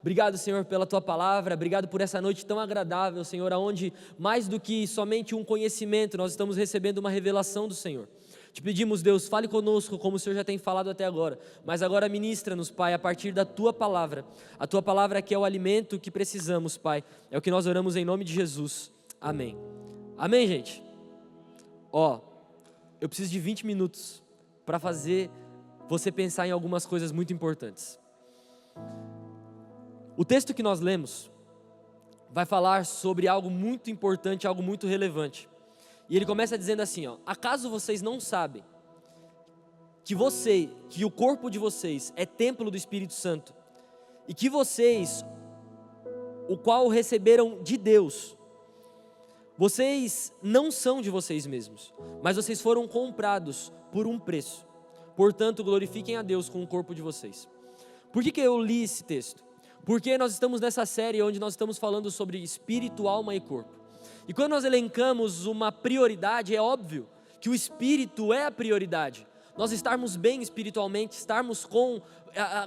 Obrigado, Senhor, pela Tua palavra, obrigado por essa noite tão agradável, Senhor, aonde mais do que somente um conhecimento, nós estamos recebendo uma revelação do Senhor. Te pedimos, Deus, fale conosco como o Senhor já tem falado até agora, mas agora ministra-nos, Pai, a partir da Tua palavra, a Tua palavra que é o alimento que precisamos, Pai, é o que nós oramos em nome de Jesus, amém. Amém, gente? Eu preciso de 20 minutos para fazer você pensar em algumas coisas muito importantes. O texto que nós lemos vai falar sobre algo muito importante, algo muito relevante. E ele começa dizendo assim, acaso vocês não sabem que o corpo de vocês é templo do Espírito Santo e que vocês, o qual receberam de Deus, vocês não são de vocês mesmos, mas vocês foram comprados por um preço. Portanto, glorifiquem a Deus com o corpo de vocês. Por que eu li esse texto? Porque nós estamos nessa série onde nós estamos falando sobre espírito, alma e corpo. E quando nós elencamos uma prioridade, é óbvio que o espírito é a prioridade. Nós estarmos bem espiritualmente, estarmos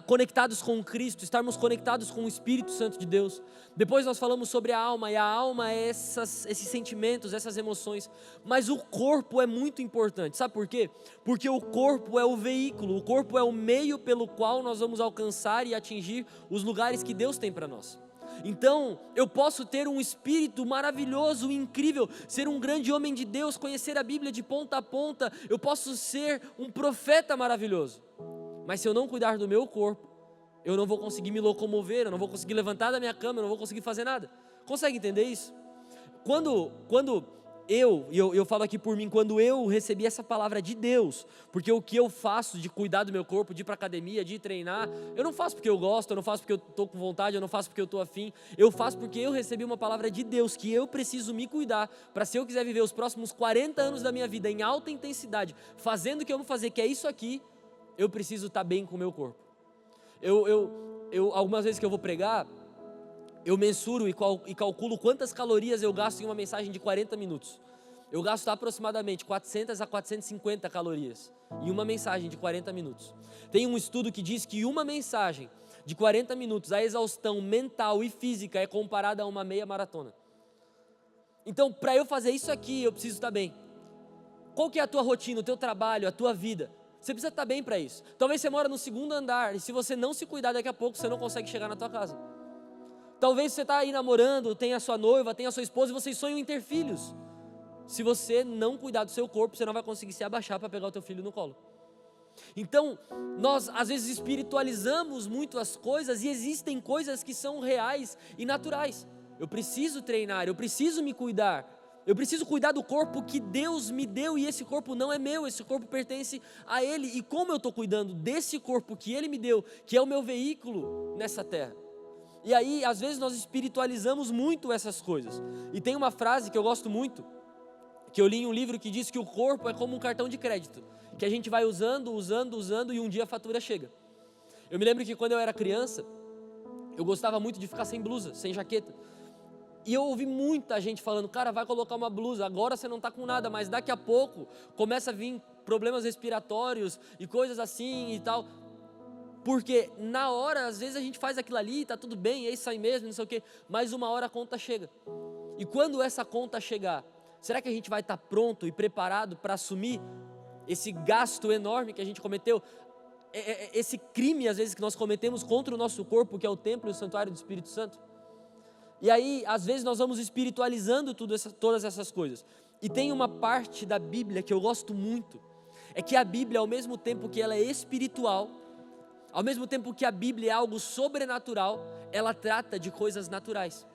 conectados com Cristo, estarmos conectados com o Espírito Santo de Deus. Depois nós falamos sobre a alma, e a alma é esses sentimentos, essas emoções. Mas o corpo é muito importante, sabe por quê? Porque o corpo é o veículo, o corpo é o meio pelo qual nós vamos alcançar e atingir os lugares que Deus tem para nós. Então, eu posso ter um espírito maravilhoso, incrível, ser um grande homem de Deus, conhecer a Bíblia de ponta a ponta, eu posso ser um profeta maravilhoso, mas se eu não cuidar do meu corpo, eu não vou conseguir me locomover, eu não vou conseguir levantar da minha cama, eu não vou conseguir fazer nada. Consegue entender isso? Quando eu falo aqui por mim, quando eu recebi essa palavra de Deus, porque o que eu faço de cuidar do meu corpo, de ir para academia, de treinar, eu não faço porque eu gosto, eu não faço porque eu estou com vontade, eu não faço porque eu estou afim, eu faço porque eu recebi uma palavra de Deus, que eu preciso me cuidar, para se eu quiser viver os próximos 40 anos da minha vida em alta intensidade, fazendo o que eu vou fazer, que é isso aqui, eu preciso estar bem com o meu corpo. Algumas vezes que eu vou pregar, eu mensuro e calculo quantas calorias eu gasto em uma mensagem de 40 minutos. Eu gasto aproximadamente 400 a 450 calorias em uma mensagem de 40 minutos. Tem um estudo que diz que uma mensagem de 40 minutos, a exaustão mental e física é comparada a uma meia maratona. Então, para eu fazer isso aqui, eu preciso estar bem. Qual que é a tua rotina, o teu trabalho, a tua vida? Você precisa estar bem para isso. Talvez você mora no segundo andar e se você não se cuidar daqui a pouco, você não consegue chegar na tua casa. Talvez você está aí namorando, tem a sua noiva, tem a sua esposa e vocês sonham em ter filhos. Se você não cuidar do seu corpo, você não vai conseguir se abaixar para pegar o teu filho no colo. Então, nós às vezes espiritualizamos muito as coisas e existem coisas que são reais e naturais. Eu preciso treinar, eu preciso me cuidar, eu preciso cuidar do corpo que Deus me deu e esse corpo não é meu, esse corpo pertence a Ele. E como eu estou cuidando desse corpo que Ele me deu, que é o meu veículo nessa terra? E aí, às vezes nós espiritualizamos muito essas coisas. E tem uma frase que eu gosto muito, que eu li em um livro que diz que o corpo é como um cartão de crédito, que a gente vai usando e um dia a fatura chega. Eu me lembro que quando eu era criança, eu gostava muito de ficar sem blusa, sem jaqueta. E eu ouvi muita gente falando, cara, vai colocar uma blusa, agora você não está com nada, mas daqui a pouco começa a vir problemas respiratórios e coisas assim e tal. Porque na hora, às vezes a gente faz aquilo ali, está tudo bem, é isso aí mesmo, não sei o quê, mas uma hora a conta chega. E quando essa conta chegar, será que a gente vai estar pronto e preparado para assumir esse gasto enorme que a gente cometeu? Esse crime, às vezes, que nós cometemos contra o nosso corpo, que é o templo e o santuário do Espírito Santo? E aí, às vezes, nós vamos espiritualizando todas essas coisas. E tem uma parte da Bíblia que eu gosto muito, é que a Bíblia, ao mesmo tempo que ela é espiritual, ao mesmo tempo que a Bíblia é algo sobrenatural, ela trata de coisas naturais.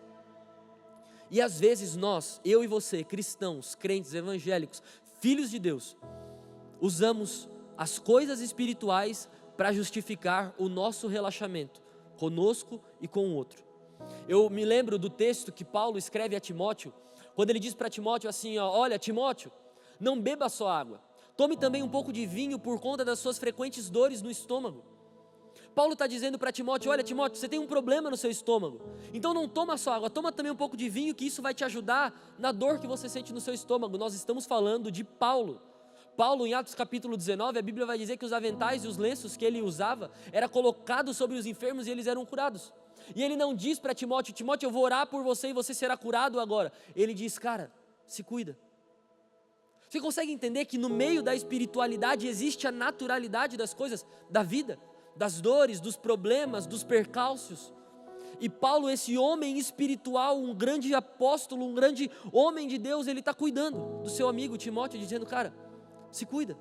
E às vezes nós, eu e você, cristãos, crentes, evangélicos, filhos de Deus, usamos as coisas espirituais para justificar o nosso relaxamento conosco e com o outro. Eu me lembro do texto que Paulo escreve a Timóteo, quando ele diz para Timóteo assim, olha Timóteo, não beba só água, tome também um pouco de vinho por conta das suas frequentes dores no estômago. Paulo está dizendo para Timóteo, olha Timóteo, você tem um problema no seu estômago, então não toma só água, toma também um pouco de vinho, que isso vai te ajudar na dor que você sente no seu estômago. Nós estamos falando de Paulo. Paulo, em Atos capítulo 19, a Bíblia vai dizer que os aventais e os lenços que ele usava, era colocado sobre os enfermos e eles eram curados. E ele não diz para Timóteo: Timóteo, eu vou orar por você e você será curado agora. Ele diz: cara, se cuida. Você consegue entender que no meio da espiritualidade existe a naturalidade das coisas, da vida, das dores, dos problemas, dos percalços? E Paulo, esse homem espiritual, um grande apóstolo, um grande homem de Deus, ele está cuidando do seu amigo Timóteo, dizendo: cara, se cuida.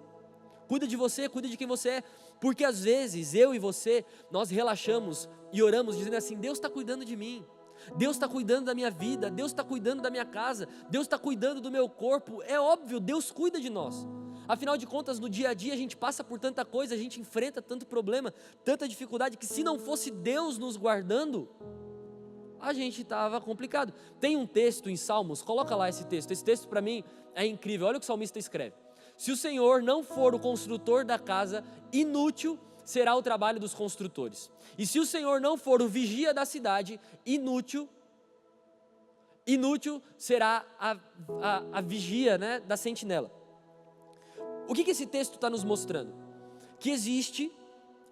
Cuida de você, cuida de quem você é. Porque às vezes, eu e você, nós relaxamos e oramos dizendo assim: Deus está cuidando de mim. Deus está cuidando da minha vida, Deus está cuidando da minha casa, Deus está cuidando do meu corpo. É óbvio, Deus cuida de nós. Afinal de contas, no dia a dia a gente passa por tanta coisa, a gente enfrenta tanto problema, tanta dificuldade, que se não fosse Deus nos guardando, a gente estava complicado. Tem um texto em Salmos, coloca lá esse texto para mim é incrível. Olha o que o salmista escreve: se o Senhor não for o construtor da casa, inútil será o trabalho dos construtores. E se o Senhor não for o vigia da cidade, inútil será a vigia, né, da sentinela. O que esse texto está nos mostrando? Que existe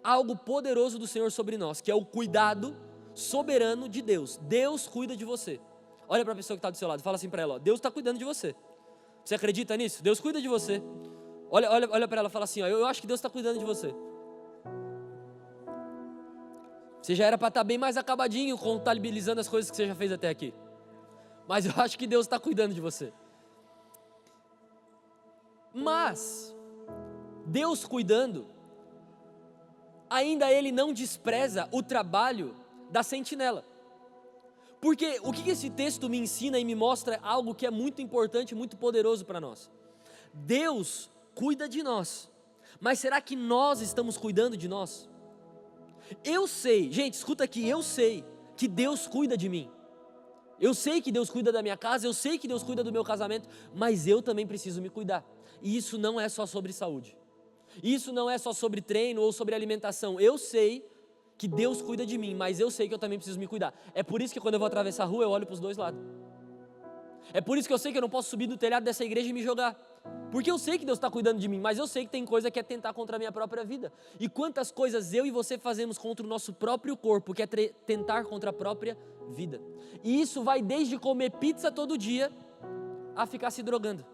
algo poderoso do Senhor sobre nós, que é o cuidado soberano de Deus. Deus cuida de você. Olha para a pessoa que está do seu lado, fala assim para ela: ó, Deus está cuidando de você. Você acredita nisso? Deus cuida de você. Olha para ela e fala assim: ó, eu acho que Deus está cuidando de você. Você já era para estar bem mais acabadinho, contabilizando as coisas que você já fez até aqui. Mas eu acho que Deus está cuidando de você. Mas, Deus cuidando, ainda Ele não despreza o trabalho da sentinela. Porque o que esse texto me ensina e me mostra algo que é muito importante, muito poderoso para nós. Deus cuida de nós, mas será que nós estamos cuidando de nós? Eu sei, gente, escuta aqui, eu sei que Deus cuida de mim. Eu sei que Deus cuida da minha casa, eu sei que Deus cuida do meu casamento, mas eu também preciso me cuidar. E isso não é só sobre saúde. Isso não é só sobre treino ou sobre alimentação. Eu sei que Deus cuida de mim, mas eu sei que eu também preciso me cuidar. É por isso que quando eu vou atravessar a rua, eu olho para os dois lados. É por isso que eu sei que eu não posso subir do telhado dessa igreja e me jogar. Porque eu sei que Deus está cuidando de mim, mas eu sei que tem coisa que é tentar contra a minha própria vida. E quantas coisas eu e você fazemos contra o nosso próprio corpo, que é tentar contra a própria vida. E isso vai desde comer pizza todo dia, a ficar se drogando.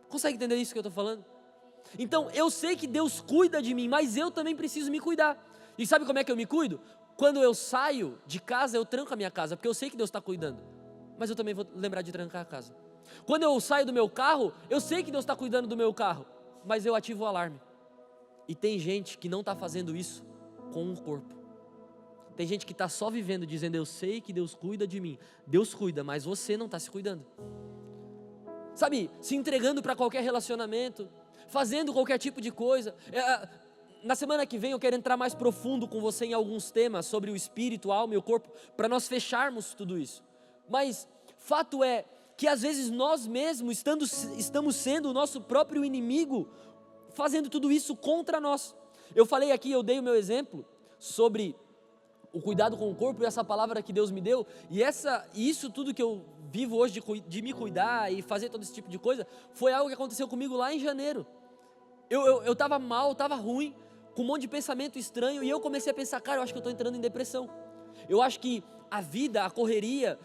Consegue entender isso que eu estou falando? Então, eu sei que Deus cuida de mim, mas eu também preciso me cuidar. E sabe como é que eu me cuido? Quando eu saio de casa, eu tranco a minha casa, porque eu sei que Deus está cuidando. Mas eu também vou lembrar de trancar a casa. Quando eu saio do meu carro, eu sei que Deus está cuidando do meu carro, mas eu ativo o alarme. E tem gente que não está fazendo isso com o corpo. Tem gente que está só vivendo dizendo: eu sei que Deus cuida de mim. Deus cuida, mas você não está se cuidando. Sabe, se entregando para qualquer relacionamento, fazendo qualquer tipo de coisa. Na semana que vem eu quero entrar mais profundo com você em alguns temas sobre o espírito, a alma e o corpo, para nós fecharmos tudo isso. Mas fato é que às vezes nós mesmos estamos sendo o nosso próprio inimigo, fazendo tudo isso contra nós. Eu falei aqui, eu dei o meu exemplo sobre o cuidado com o corpo e essa palavra que Deus me deu, e isso tudo que eu vivo hoje de me cuidar e fazer todo esse tipo de coisa, foi algo que aconteceu comigo lá em janeiro. Eu estava mal, estava ruim, com um monte de pensamento estranho, e eu comecei a pensar: cara, eu acho que eu estou entrando em depressão. Eu acho que a vida, a correria,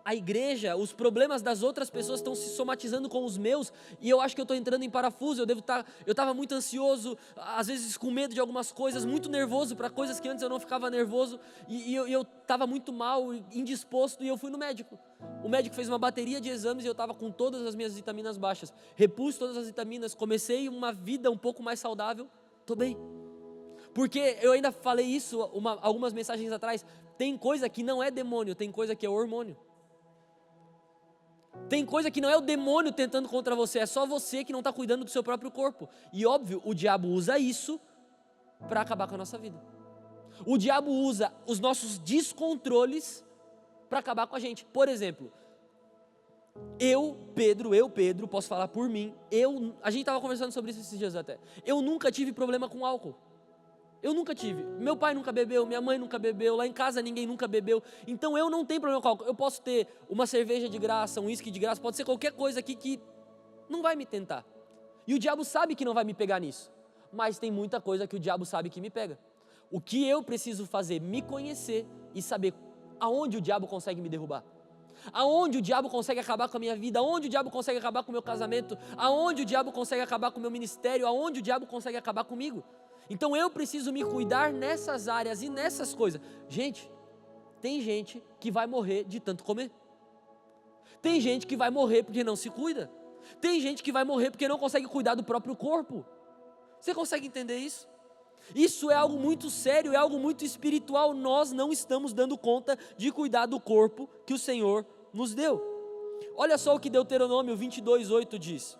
a igreja, os problemas das outras pessoas estão se somatizando com os meus, e eu acho que eu estou entrando em parafuso. Eu estava muito ansioso, às vezes com medo de algumas coisas, muito nervoso para coisas que antes eu não ficava nervoso, e eu estava muito mal, indisposto, e eu fui no médico. O médico fez uma bateria de exames e eu estava com todas as minhas vitaminas baixas. Repus todas as vitaminas, comecei uma vida um pouco mais saudável, estou bem. Porque eu ainda falei isso algumas mensagens atrás, tem coisa que não é demônio, tem coisa que é hormônio. Tem coisa que não é o demônio tentando contra você, é só você que não está cuidando do seu próprio corpo. E óbvio, o diabo usa isso para acabar com a nossa vida. O diabo usa os nossos descontroles para acabar com a gente. Por exemplo, eu, Pedro, posso falar por mim, a gente estava conversando sobre isso esses dias até. Eu nunca tive problema com álcool. Eu nunca tive. Meu pai nunca bebeu, minha mãe nunca bebeu, lá em casa ninguém nunca bebeu. Então eu não tenho problema com álcool. Eu posso ter uma cerveja de graça, um uísque de graça, pode ser qualquer coisa aqui que não vai me tentar. E o diabo sabe que não vai me pegar nisso. Mas tem muita coisa que o diabo sabe que me pega. O que eu preciso fazer? Me conhecer e saber aonde o diabo consegue me derrubar. Aonde o diabo consegue acabar com a minha vida, aonde o diabo consegue acabar com o meu casamento, aonde o diabo consegue acabar com o meu ministério, aonde o diabo consegue acabar comigo. Então eu preciso me cuidar nessas áreas e nessas coisas. Gente, tem gente que vai morrer de tanto comer. Tem gente que vai morrer porque não se cuida. Tem gente que vai morrer porque não consegue cuidar do próprio corpo. Você consegue entender isso? Isso é algo muito sério, é algo muito espiritual. Nós não estamos dando conta de cuidar do corpo que o Senhor nos deu. Olha só o que Deuteronômio 22:8 diz: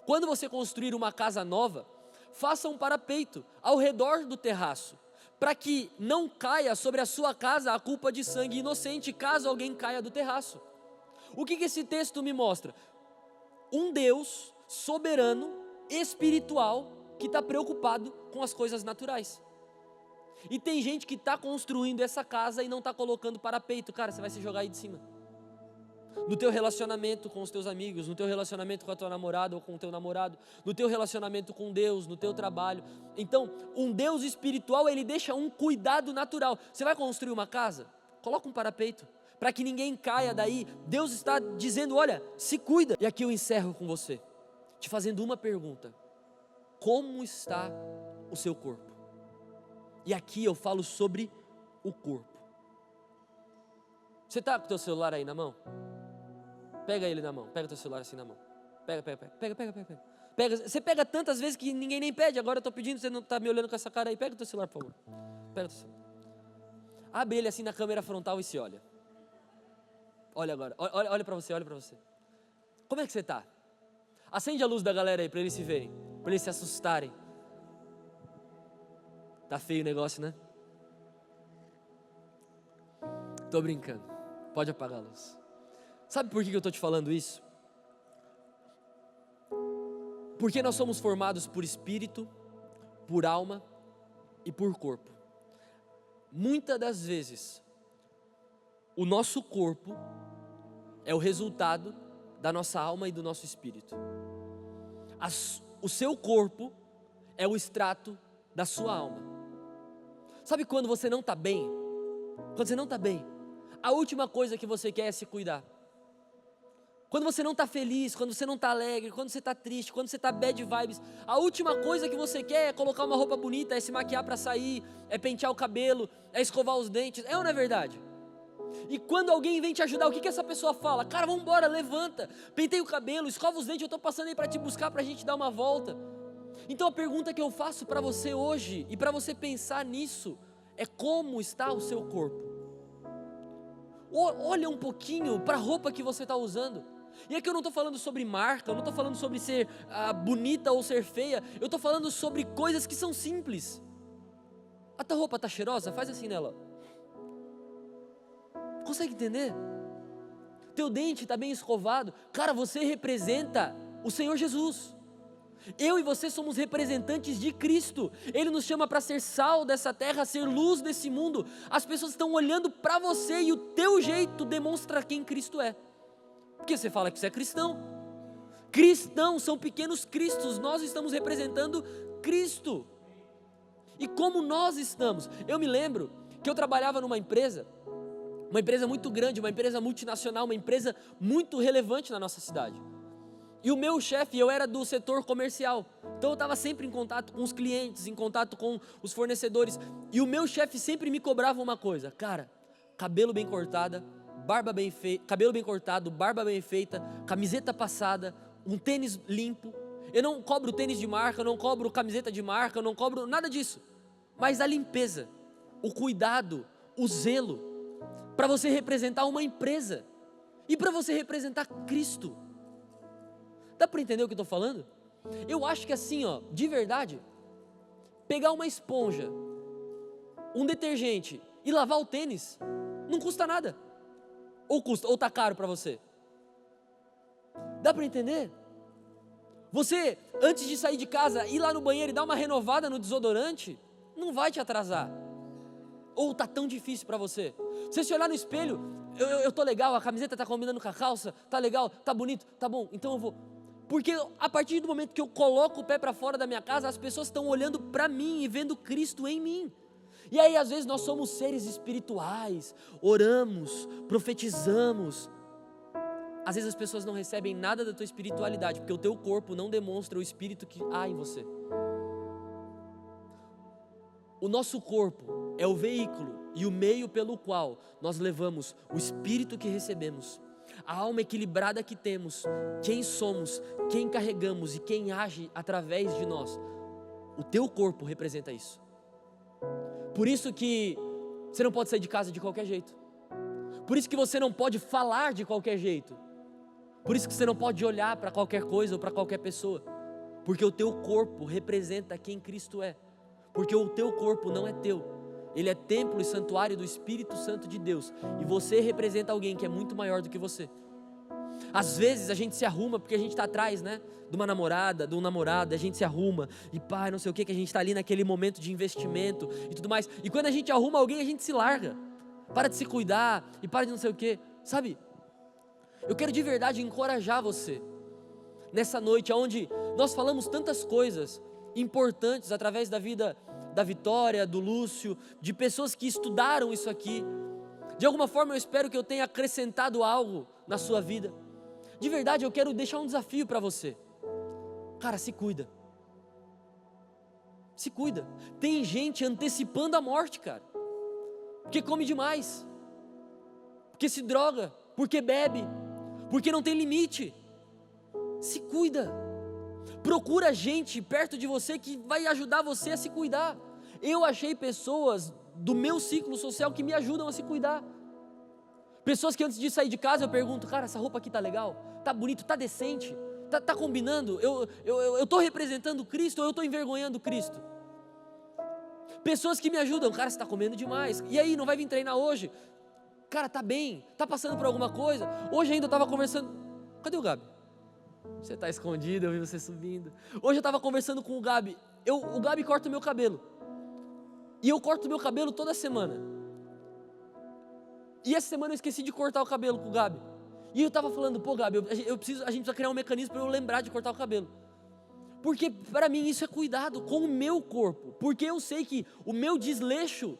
quando você construir uma casa nova, faça um parapeito ao redor do terraço, para que não caia sobre a sua casa a culpa de sangue inocente, caso alguém caia do terraço. O que esse texto me mostra? Um Deus soberano, espiritual, que está preocupado com as coisas naturais. E tem gente que está construindo essa casa e não está colocando parapeito. Cara, você vai se jogar aí de cima. No teu relacionamento com os teus amigos, no teu relacionamento com a tua namorada ou com o teu namorado, no teu relacionamento com Deus, no teu trabalho. Então, um Deus espiritual, ele deixa um cuidado natural. Você vai construir uma casa? Coloca um parapeito, para que ninguém caia daí. Deus está dizendo, olha, se cuida. E aqui eu encerro com você, te fazendo uma pergunta: como está o seu corpo? E aqui eu falo sobre o corpo. Você está com o teu celular aí na mão? Pega ele na mão, pega o teu celular assim na mão. Pega. Você pega tantas vezes que ninguém nem pede. Agora eu estou pedindo, você não está me olhando com essa cara aí. Pega o teu celular, por favor. Pega o teu celular. Abre ele assim na câmera frontal e se olha. Olha agora, olha para você, olha para você. Como é que você está? Acende a luz da galera aí para eles se verem, para eles se assustarem. Tá feio o negócio, né? Tô brincando. Pode apagar a luz. Sabe por que eu tô te falando isso? Porque nós somos formados por espírito, por alma e por corpo. Muitas das vezes, o nosso corpo é o resultado da nossa alma e do nosso espírito. O seu corpo é o extrato da sua alma. Sabe quando você não está bem? Quando você não está bem, a última coisa que você quer é se cuidar. Quando você não está feliz, quando você não está alegre, quando você está triste, quando você está bad vibes, a última coisa que você quer é colocar uma roupa bonita, é se maquiar para sair, é pentear o cabelo, é escovar os dentes. É ou não é verdade? E quando alguém vem te ajudar, o que essa pessoa fala? Cara, vamos embora, levanta, penteia o cabelo, escova os dentes, eu estou passando aí para te buscar, para a gente dar uma volta. Então a pergunta que eu faço para você hoje, e para você pensar nisso, é como está o seu corpo? Olha um pouquinho para a roupa que você está usando. E aqui eu não estou falando sobre marca, eu não estou falando sobre ser bonita ou ser feia, eu estou falando sobre coisas que são simples. A tua roupa está cheirosa? Faz assim nela. Consegue entender? Teu dente está bem escovado. Cara, você representa o Senhor Jesus. Eu e você somos representantes de Cristo. Ele nos chama para ser sal dessa terra, ser luz desse mundo. As pessoas estão olhando para você e o teu jeito demonstra quem Cristo é. Porque você fala que você é cristão. Cristãos são pequenos cristos. Nós estamos representando Cristo. E como nós estamos? Eu me lembro que eu trabalhava numa empresa muito grande, uma empresa multinacional, uma empresa muito relevante na nossa cidade. E o meu chefe, eu era do setor comercial, então eu estava sempre em contato com os clientes, em contato com os fornecedores, e o meu chefe sempre me cobrava uma coisa: cara, cabelo bem cortado, barba bem feita, camiseta passada, um tênis limpo. Eu não cobro tênis de marca, eu não cobro camiseta de marca, eu não cobro nada disso, mas a limpeza, o cuidado, o zelo, para você representar uma empresa, e para você representar Cristo. Dá para entender o que eu estou falando? Eu acho que assim, de verdade, pegar uma esponja, um detergente e lavar o tênis, não custa nada. Ou custa, ou está caro para você? Dá para entender? Você, antes de sair de casa, ir lá no banheiro e dar uma renovada no desodorante, não vai te atrasar. Ou está tão difícil para você? Você se olhar no espelho, eu tô legal, a camiseta está combinando com a calça, tá legal, tá bonito, tá bom, então eu vou. Porque a partir do momento que eu coloco o pé para fora da minha casa, as pessoas estão olhando para mim e vendo Cristo em mim. E aí às vezes nós somos seres espirituais, oramos, profetizamos. Às vezes as pessoas não recebem nada da tua espiritualidade, porque o teu corpo não demonstra o espírito que há em você. O nosso corpo é o veículo e o meio pelo qual nós levamos o espírito que recebemos, a alma equilibrada que temos, quem somos, quem carregamos e quem age através de nós. O teu corpo representa isso. Por isso que você não pode sair de casa de qualquer jeito. Por isso que você não pode falar de qualquer jeito. Por isso que você não pode olhar para qualquer coisa ou para qualquer pessoa. Porque o teu corpo representa quem Cristo é. Porque o teu corpo não é teu. Ele é templo e santuário do Espírito Santo de Deus. E você representa alguém que é muito maior do que você. Às vezes a gente se arruma porque a gente está atrás, né? De uma namorada, de um namorado, a gente se arruma e pá, não sei o que a gente está ali naquele momento de investimento e tudo mais. E quando a gente arruma alguém, a gente se larga. Para de se cuidar e para de não sei o que, sabe? Eu quero de verdade encorajar você nessa noite onde nós falamos tantas coisas importantes através da vida da Vitória, do Lúcio, de pessoas que estudaram isso aqui. De alguma forma eu espero que eu tenha acrescentado algo na sua vida. De verdade eu quero deixar um desafio para você. Cara, se cuida. Se cuida. Tem gente antecipando a morte, cara. Porque come demais. Porque se droga. Porque bebe. Porque não tem limite. Se cuida. Procura gente perto de você que vai ajudar você a se cuidar. Eu achei pessoas do meu ciclo social que me ajudam a se cuidar. Pessoas que antes de sair de casa eu pergunto: cara, essa roupa aqui tá legal? Tá bonito? Tá decente? Tá combinando? Eu tô representando Cristo ou eu tô envergonhando Cristo? Pessoas que me ajudam: cara, você tá comendo demais. E aí, não vai vir treinar hoje? Cara, tá bem? Tá passando por alguma coisa? Hoje ainda eu tava conversando. Cadê o Gabi? Você tá escondido, eu vi você subindo. Hoje eu tava conversando com o Gabi. O Gabi corta o meu cabelo. E eu corto o meu cabelo toda semana. E essa semana eu esqueci de cortar o cabelo com o Gabi. E eu tava falando: pô, Gabi, a gente precisa criar um mecanismo para eu lembrar de cortar o cabelo. Porque para mim isso é cuidado com o meu corpo. Porque eu sei que o meu desleixo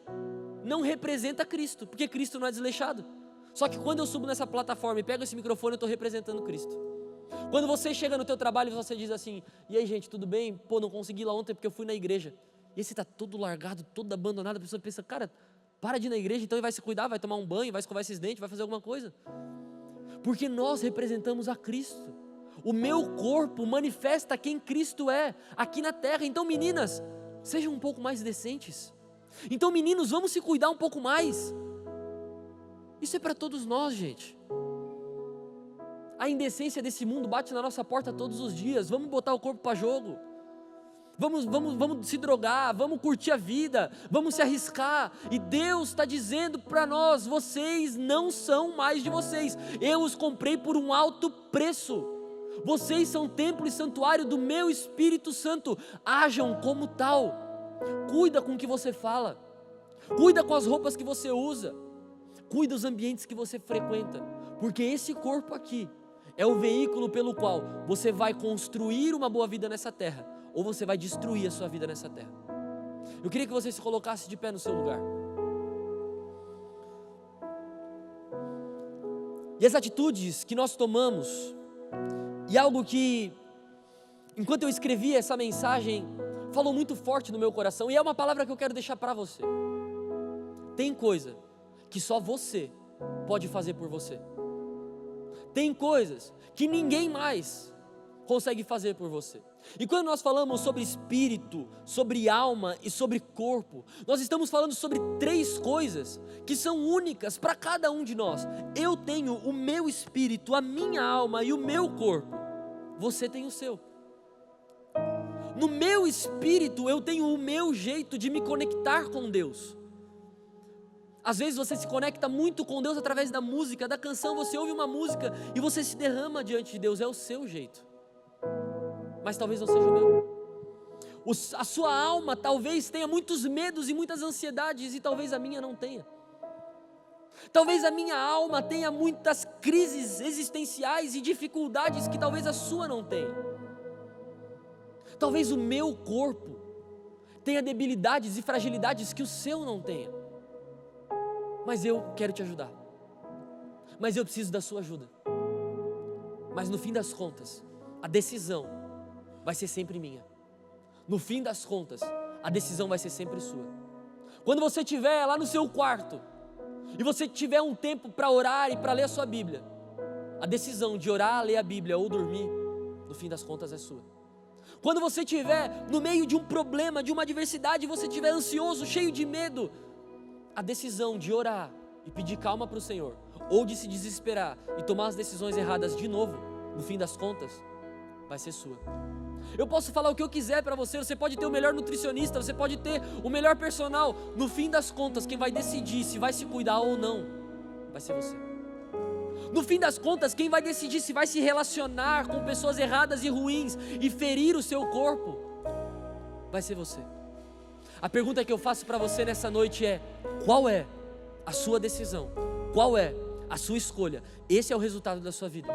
não representa Cristo. Porque Cristo não é desleixado. Só que quando eu subo nessa plataforma e pego esse microfone, eu estou representando Cristo. Quando você chega no teu trabalho e você diz assim: e aí, gente, tudo bem? Pô, não consegui ir lá ontem porque eu fui na igreja. E aí você está todo largado, todo abandonado. A pessoa pensa: cara, para de ir na igreja, então ele vai se cuidar, vai tomar um banho, vai escovar esses dentes, vai fazer alguma coisa. Porque nós representamos a Cristo. O meu corpo manifesta quem Cristo é aqui na terra. Então, meninas, sejam um pouco mais decentes. Então, meninos, vamos se cuidar um pouco mais. Isso é para todos nós, gente. A indecência desse mundo bate na nossa porta todos os dias. Vamos botar o corpo para jogo. Vamos se drogar, vamos curtir a vida, vamos se arriscar. E Deus está dizendo para nós: vocês não são mais de vocês. Eu os comprei por um alto preço. Vocês são templo e santuário do meu Espírito Santo. Hajam como tal. Cuida com o que você fala. Cuida com as roupas que você usa. Cuida dos ambientes que você frequenta. Porque esse corpo aqui é o veículo pelo qual você vai construir uma boa vida nessa terra, ou você vai destruir a sua vida nessa terra. Eu queria que você se colocasse de pé no seu lugar. E as atitudes que nós tomamos, e algo que, enquanto eu escrevia essa mensagem, falou muito forte no meu coração, e é uma palavra que eu quero deixar para você. Tem coisa que só você pode fazer por você. Tem coisas que ninguém mais consegue fazer por você. E quando nós falamos sobre espírito, sobre alma e sobre corpo, nós estamos falando sobre três coisas que são únicas para cada um de nós. Eu tenho o meu espírito, a minha alma e o meu corpo. Você tem o seu. No meu espírito eu tenho o meu jeito de me conectar com Deus. Às vezes você se conecta muito com Deus através da música, da canção. Você ouve uma música e você se derrama diante de Deus. É o seu jeito. Mas talvez não seja o meu. A sua alma talvez tenha muitos medos e muitas ansiedades, e talvez a minha não tenha. Talvez a minha alma tenha muitas crises existenciais e dificuldades que talvez a sua não tenha. Talvez o meu corpo tenha debilidades e fragilidades que o seu não tenha. Mas eu quero te ajudar. Mas eu preciso da sua ajuda. Mas no fim das contas, a decisão vai ser sempre minha. No fim das contas, a decisão vai ser sempre sua. Quando você estiver lá no seu quarto, e você tiver um tempo para orar e para ler a sua Bíblia, a decisão de orar, ler a Bíblia ou dormir, no fim das contas é sua. Quando você estiver no meio de um problema, de uma adversidade, e você estiver ansioso, cheio de medo, a decisão de orar e pedir calma para o Senhor, ou de se desesperar e tomar as decisões erradas de novo, no fim das contas, vai ser sua. Eu posso falar o que eu quiser para você, você pode ter o melhor nutricionista, você pode ter o melhor personal, no fim das contas, quem vai decidir se vai se cuidar ou não, vai ser você. No fim das contas, quem vai decidir se vai se relacionar com pessoas erradas e ruins e ferir o seu corpo, vai ser você. A pergunta que eu faço para você nessa noite é: qual é a sua decisão? Qual é a sua escolha? Esse é o resultado da sua vida.